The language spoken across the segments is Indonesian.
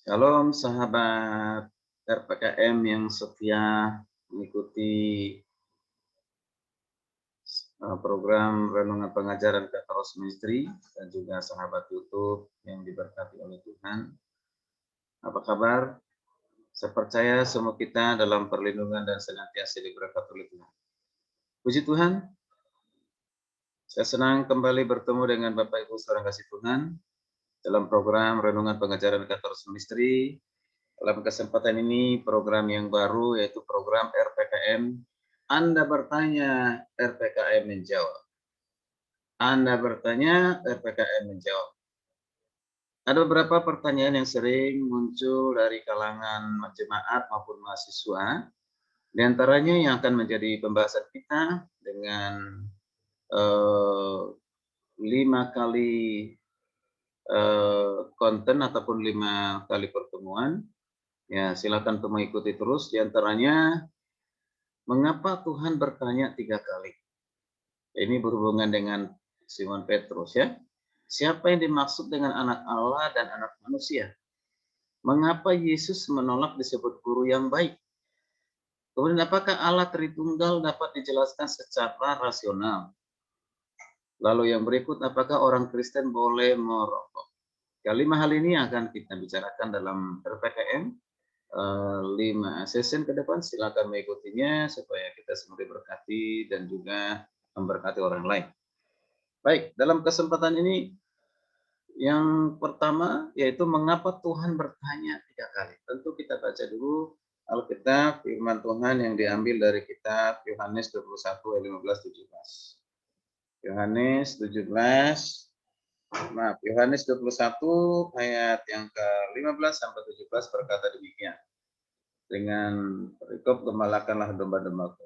Shalom sahabat RPKM yang setia mengikuti program Renungan Pengajaran Katoros Ministry dan juga sahabat YouTube yang diberkati oleh Tuhan. Apa kabar? Saya percaya semua kita dalam perlindungan dan senantiasa diberkati oleh Tuhan. Puji Tuhan, saya senang kembali bertemu dengan Bapak Ibu saudara kasih Tuhan dalam program Renungan Pengajaran Katoros Ministry. Dalam kesempatan ini program yang baru yaitu program RPKM. Anda bertanya, RPKM menjawab. Anda bertanya, RPKM menjawab. Ada beberapa pertanyaan yang sering muncul dari kalangan jemaat maupun mahasiswa. Di antaranya yang akan menjadi pembahasan kita dengan 5 kali konten ataupun 5 kali pertemuan. Ya, silakan untuk mengikuti terus. Di antaranya, mengapa Tuhan bertanya 3 kali? Ini berhubungan dengan Simon Petrus ya. Siapa yang dimaksud dengan anak Allah dan anak manusia? Mengapa Yesus menolak disebut guru yang baik? Kemudian apakah Allah Tritunggal dapat dijelaskan secara rasional? Lalu yang berikut, apakah orang Kristen boleh merokok? Kelima hal ini akan kita bicarakan dalam RPKM 5 session ke depan. Silakan mengikutinya supaya kita semua diberkati dan juga memberkati orang lain. Baik, dalam kesempatan ini yang pertama yaitu mengapa Tuhan bertanya 3 kali. Tentu kita baca dulu Alkitab firman Tuhan yang diambil dari kitab Yohanes 21 ayat 15-17. Yohanes 21 ayat yang ke-15 sampai 17 berkata demikian. Dengan perikop gembalakanlah domba-dombaku.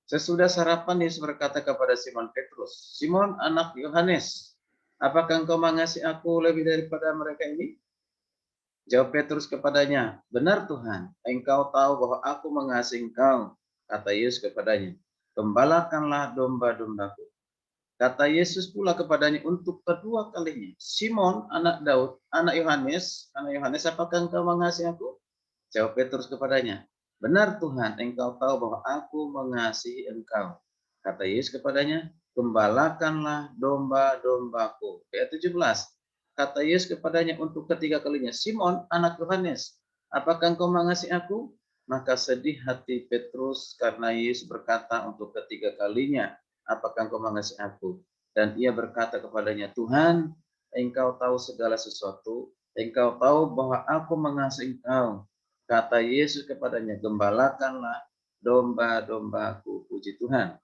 Sesudah sarapan Yesus berkata kepada Simon Petrus, Simon anak Yohanes, apakah engkau mengasihi aku lebih daripada mereka ini? Jawab Petrus kepadanya, benar Tuhan, engkau tahu bahwa aku mengasihi engkau. Kata Yesus kepadanya, gembalakanlah domba-dombaku. Kata Yesus pula kepadanya untuk kedua kalinya, Simon anak Daud, anak Yohanes, apakah engkau mengasihi aku? Jawab Petrus kepadanya, benar Tuhan, engkau tahu bahwa aku mengasihi engkau. Kata Yesus kepadanya, gembalakanlah domba-dombaku. Ayat 17. Kata Yesus kepadanya untuk ketiga kalinya, Simon, anak Yohanes, apakah engkau mengasihi aku? Maka sedih hati Petrus karena Yesus berkata untuk ketiga kalinya, apakah engkau mengasihi aku? Dan ia berkata kepadanya, Tuhan, engkau tahu segala sesuatu, engkau tahu bahwa aku mengasihi engkau. Kata Yesus kepadanya, gembalakanlah domba-dombaku. Puji Tuhan.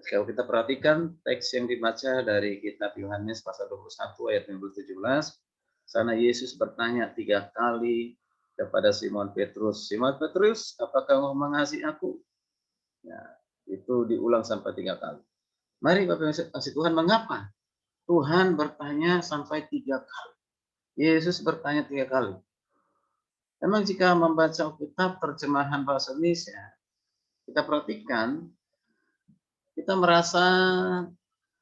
Kalau kita perhatikan teks yang dibaca dari kitab Yohanes pasal 21 ayat 15-17, sana Yesus bertanya 3 kali kepada Simon Petrus. Simon Petrus, apakah engkau mengasihi aku? Ya, itu diulang sampai 3 kali. Mari Bapak Ibu kasih Tuhan, mengapa Tuhan bertanya sampai 3 kali? Yesus bertanya 3 kali. Memang jika membaca Alkitab terjemahan bahasa Indonesia, kita perhatikan, kita merasa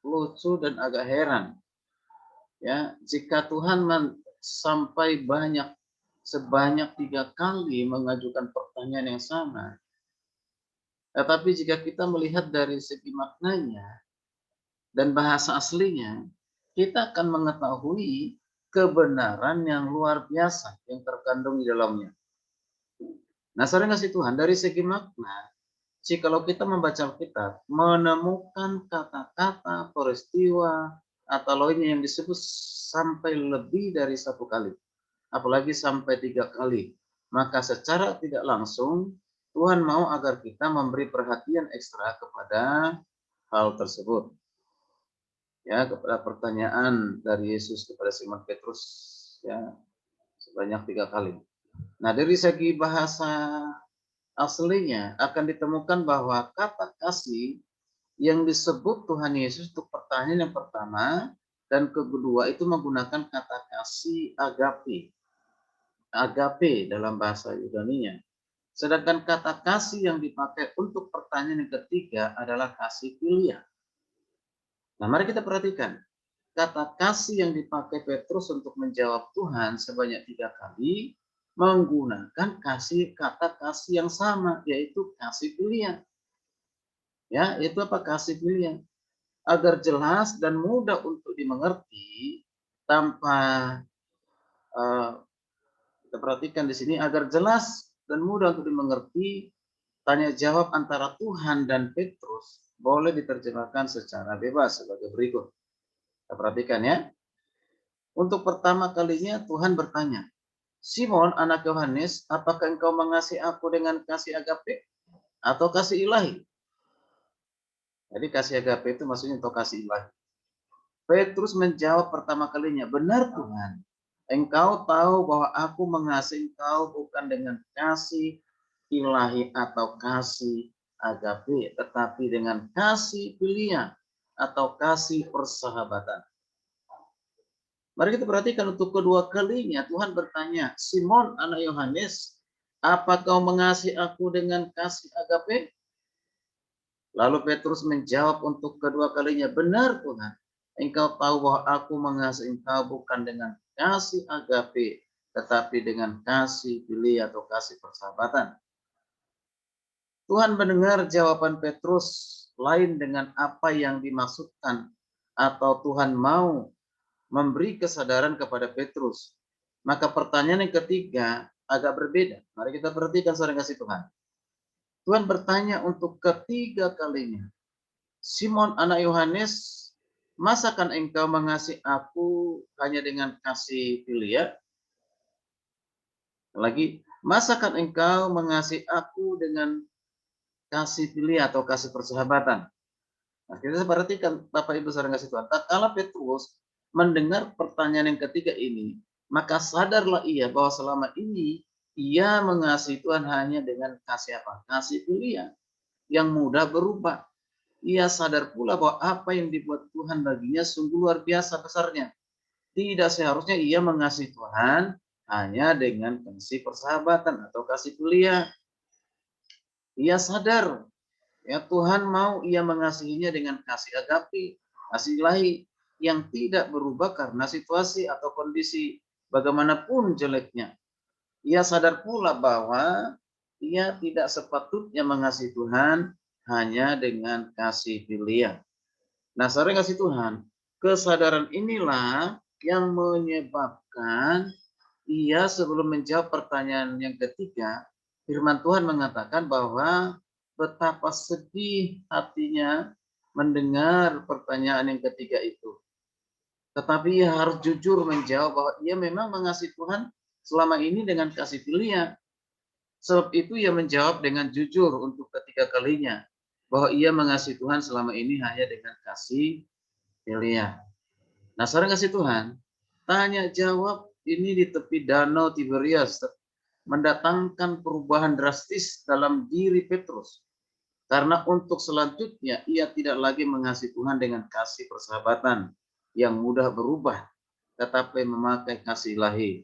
lucu dan agak heran. Ya, jika Tuhan sampai sebanyak 3 kali mengajukan pertanyaan yang sama, tetapi jika kita melihat dari segi maknanya dan bahasa aslinya, kita akan mengetahui kebenaran yang luar biasa yang terkandung di dalamnya. Nah, saudara kasih Tuhan, dari segi makna, jikalau kita membaca Alkitab, menemukan kata-kata, peristiwa, atau lainnya yang disebut sampai lebih dari 1 kali, apalagi sampai 3 kali, maka secara tidak langsung Tuhan mau agar kita memberi perhatian ekstra kepada hal tersebut. Ya, kepada pertanyaan dari Yesus kepada Simon Petrus, ya, sebanyak 3 kali. Nah, dari segi bahasa aslinya akan ditemukan bahwa kata kasih yang disebut Tuhan Yesus untuk pertanyaan yang pertama dan kedua itu menggunakan kata kasih agape. Agape dalam bahasa Yunani-nya. Sedangkan kata kasih yang dipakai untuk pertanyaan yang ketiga adalah kasih filia. Nah, mari kita perhatikan. kata kasih yang dipakai Petrus untuk menjawab Tuhan sebanyak 3 kali menggunakan kata kasih yang sama, yaitu kasih pilihan. Ya, itu apa? Kasih pilihan. Agar jelas dan mudah untuk dimengerti, tanpa kita perhatikan di sini, agar jelas dan mudah untuk dimengerti, tanya jawab antara Tuhan dan Petrus boleh diterjemahkan secara bebas sebagai berikut. Kita perhatikan ya. Untuk pertama kalinya Tuhan bertanya, Simon anak Yohanes, apakah engkau mengasihi aku dengan kasih agape atau kasih ilahi? Jadi kasih agape itu maksudnya untuk kasih ilahi. Petrus menjawab pertama kalinya, benar Tuhan, engkau tahu bahwa aku mengasihi engkau bukan dengan kasih ilahi atau kasih agape, tetapi dengan kasih pilihan atau kasih persahabatan. Mari kita perhatikan untuk kedua kalinya Tuhan bertanya, Simon anak Yohanes, apa kau mengasihi aku dengan kasih agape? Lalu Petrus menjawab untuk kedua kalinya, benar Tuhan, engkau tahu bahwa aku mengasihi engkau bukan dengan kasih agape, tetapi dengan kasih pilih atau kasih persahabatan. Tuhan mendengar jawaban Petrus lain dengan apa yang dimaksudkan, atau Tuhan mau memberi kesadaran kepada Petrus. Maka pertanyaan yang ketiga agak berbeda. Mari kita perhatikan saudara kasih Tuhan. Tuhan bertanya untuk ketiga kalinya, Simon anak Yohanes, masakan engkau mengasihi aku hanya dengan kasih pilihan? Lagi, masakan engkau mengasihi aku dengan kasih pilih atau kasih persahabatan? Nah, kita perhatikan Bapak Ibu saudara kasih Tuhan. Tatkala Petrus mendengar pertanyaan yang ketiga ini, maka sadarlah ia bahwa selama ini ia mengasihi Tuhan hanya dengan kasih apa? Kasih pilihan yang mudah berubah. Ia sadar pula bahwa apa yang dibuat Tuhan baginya sungguh luar biasa besarnya. Tidak seharusnya ia mengasihi Tuhan hanya dengan kasih persahabatan atau kasih pilihan. Ia sadar ya Tuhan mau ia mengasihinya dengan kasih agape, kasih ilahi yang tidak berubah karena situasi atau kondisi bagaimanapun jeleknya. Ia sadar pula bahwa ia tidak sepatutnya mengasihi Tuhan hanya dengan kasih pilihan. Nah, saudara kasih Tuhan, kesadaran inilah yang menyebabkan ia sebelum menjawab pertanyaan yang ketiga, firman Tuhan mengatakan bahwa betapa sedih hatinya mendengar pertanyaan yang ketiga itu. Tetapi ia harus jujur menjawab bahwa ia memang mengasihi Tuhan selama ini dengan kasih pilihan. Sebab itu ia menjawab dengan jujur untuk ketiga kalinya bahwa ia mengasihi Tuhan selama ini hanya dengan kasih pilihan. Nah, saudara kasih Tuhan, tanya jawab ini di tepi danau Tiberias mendatangkan perubahan drastis dalam diri Petrus. Karena untuk selanjutnya ia tidak lagi mengasihi Tuhan dengan kasih persahabatan yang mudah berubah, tetapi memakai kasih ilahi.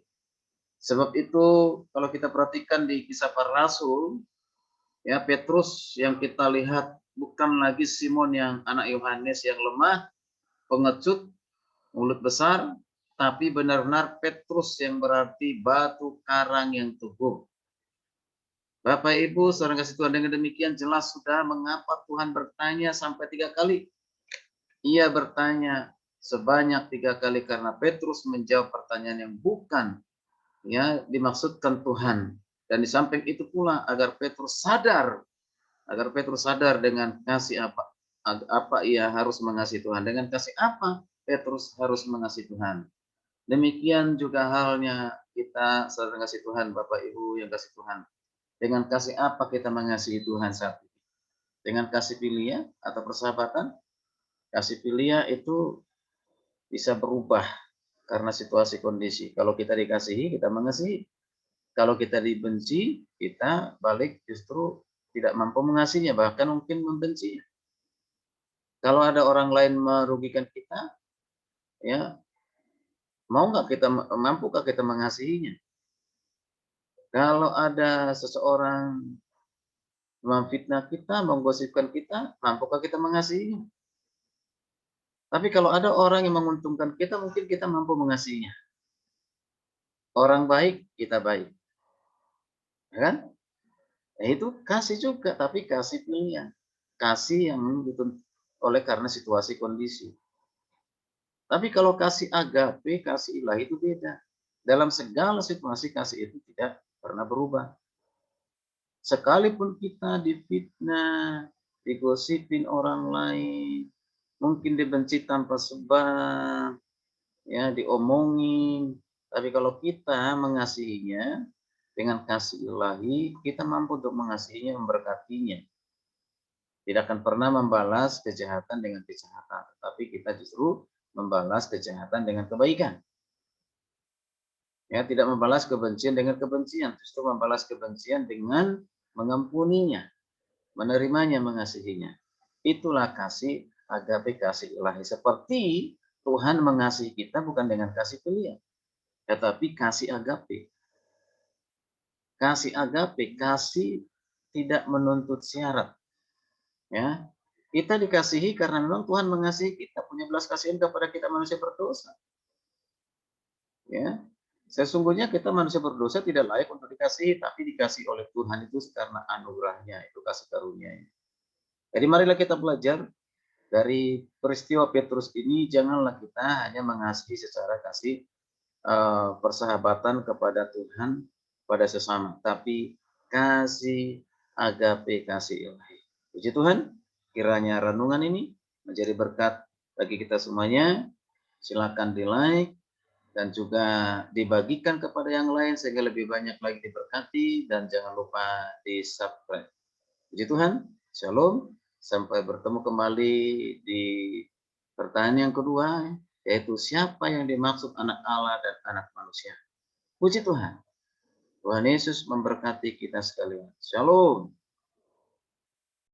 Sebab itu kalau kita perhatikan di Kisah Para Rasul, ya Petrus yang kita lihat bukan lagi Simon yang anak Yohanes yang lemah, pengecut, mulut besar, tapi benar-benar Petrus yang berarti batu karang yang teguh. Bapak Ibu, saudara kasih Tuhan, dengan demikian jelas sudah mengapa Tuhan bertanya sampai 3 kali. Ia bertanya sebanyak 3 kali karena Petrus menjawab pertanyaan yang bukan ya dimaksudkan Tuhan. Dan di samping itu pula agar Petrus sadar dengan kasih apa ia harus mengasihi Tuhan. Dengan kasih apa Petrus harus mengasihi Tuhan. Demikian juga halnya kita saudara kasih Tuhan, Bapak Ibu yang kasih Tuhan. Dengan kasih apa kita mengasihi Tuhan saat ini? Dengan kasih pilihan atau persahabatan? Kasih pilihan itu bisa berubah karena situasi kondisi. Kalau kita dikasihi, kita mengasihi. Kalau kita dibenci, kita balik justru tidak mampu mengasihinya, bahkan mungkin membenci. Kalau ada orang lain merugikan kita, ya mampukah kita mengasihinya? Kalau ada seseorang memfitnah kita, menggosipkan kita, mampukah kita mengasihinya? Tapi kalau ada orang yang menguntungkan kita, mungkin kita mampu mengasihinya. Orang baik, kita baik. Ya kan? Nah, itu kasih juga, tapi kasih pilihan. Kasih yang dituntut oleh karena situasi kondisi. Tapi kalau kasih agape, kasih ilahi itu beda. Dalam segala situasi kasih itu tidak pernah berubah. Sekalipun kita difitnah, digosipin orang lain, mungkin dibenci tanpa sebab, ya diomongin, tapi kalau kita mengasihinya dengan kasih ilahi, kita mampu untuk mengasihinya, memberkatinya. Tidak akan pernah membalas kejahatan dengan kejahatan, tetapi kita justru membalas kejahatan dengan kebaikan. Ya, tidak membalas kebencian dengan kebencian, justru membalas kebencian dengan mengampuninya, menerimanya, mengasihinya. Itulah kasih agape, kasih ilahi. Seperti Tuhan mengasihi kita bukan dengan kasih pilihan, tetapi kasih agape. Kasih agape, kasih tidak menuntut syarat. Ya, kita dikasihi karena memang Tuhan mengasihi kita, punya belas kasihan kepada kita manusia berdosa. Ya, sesungguhnya kita manusia berdosa tidak layak untuk dikasihi, tapi dikasihi oleh Tuhan itu karena anugerahnya, itu kasih karunia-Nya. Jadi marilah kita belajar dari peristiwa Petrus ini, janganlah kita hanya mengasihi secara kasih persahabatan kepada Tuhan, pada sesama, tapi kasih agape, kasih ilahi. Puji Tuhan, kiranya renungan ini menjadi berkat bagi kita semuanya. Silakan di-like dan juga dibagikan kepada yang lain sehingga lebih banyak lagi diberkati, dan jangan lupa di-subscribe. Puji Tuhan, Shalom, sampai bertemu kembali di pertanyaan yang kedua, yaitu siapa yang dimaksud anak Allah dan anak manusia. Puji Tuhan, Tuhan Yesus memberkati kita sekalian. Shalom.